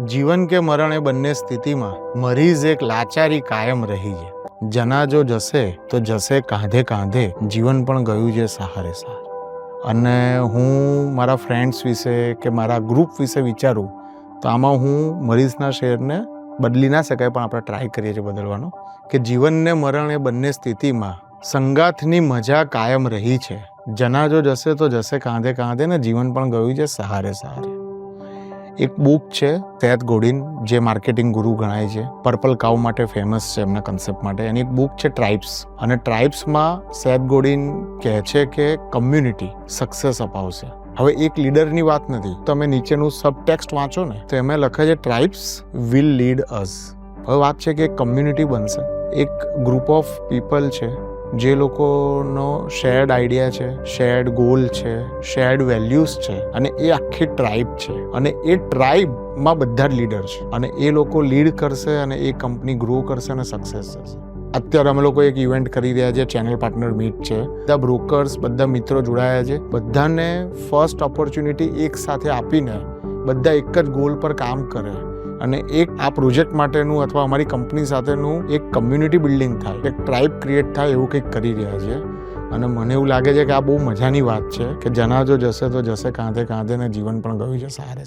જીવન કે મરણ એ બંને સ્થિતિમાં મરીઝ એક લાચારી કાયમ રહી છે. જનાજો જશે તો જશે કાંધે કાંધે, જીવન પણ ગયું છે સહારે સહારે. અને હું મારા ફ્રેન્ડ્સ વિશે કે મારા ગ્રુપ વિશે વિચારું તો આમાં હું મરીઝના શેરને બદલી ના શકાય, પણ આપણે ટ્રાય કરીએ છીએ બદલવાનો, કે જીવન ને મરણ એ બંને સ્થિતિમાં સંગાથની મજા કાયમ રહી છે. જનાજો જશે તો જશે કાંધે કાંધે ને જીવન પણ ગયું છે સહારે સહારે. એક બુક છે સેથ ગોડિન, જે માર્કેટિંગ ગુરુ ગણાય છે, પર્પલ કાઉ માટે ફેમસ છે એમના કન્સેપ્ટ માટે. એની એક બુક છે ટ્રાઇબ્સ, અને ટ્રાઇબ્સમાં સેથ ગોડિન કહે છે કે કમ્યુનિટી સક્સેસ અપાવશે. હવે એક લીડરની વાત નથી, તમે નીચેનું સબ ટેક્સ્ટ વાંચો ને તો એમાં લખે છે ટ્રાઇબ્સ વિલ લીડ અસ. હવે વાત છે કે એક કમ્યુનિટી બનશે, એક ગ્રુપ ઓફ પીપલ છે જે લોકોનો શેર્ડ આઈડિયા છે, શેર્ડ ગોલ છે, શેર્ડ વેલ્યુઝ છે, અને એ આખી ટ્રાઇબ છે. અને એ ટ્રાઇબમાં બધા જ લીડર છે, અને એ લોકો લીડ કરશે અને એ કંપની ગ્રો કરશે અને સક્સેસ થશે. અત્યારે અમે લોકો એક ઇવેન્ટ કરી રહ્યા છે, ચેનલ પાર્ટનર મીટ છે, બધા બ્રોકર્સ, બધા મિત્રો જોડાયા છે. બધાને ફર્સ્ટ ઓપોર્ચ્યુનિટી એક સાથે આપીને બધા એક જ ગોલ પર કામ કરે અને એક આ પ્રોજેક્ટ માટેનું અથવા અમારી કંપની સાથેનું એક કમ્યુનિટી બિલ્ડિંગ થાય, એક ટ્રાઇબ ક્રિએટ થાય, એવું કંઈક કરી રહ્યા છે. અને મને એવું લાગે છે કે આ બહુ મજાની વાત છે કે જનાજો જશે તો જશે કાંધે કાંધે ને જીવન પણ ગયું છે સહારે.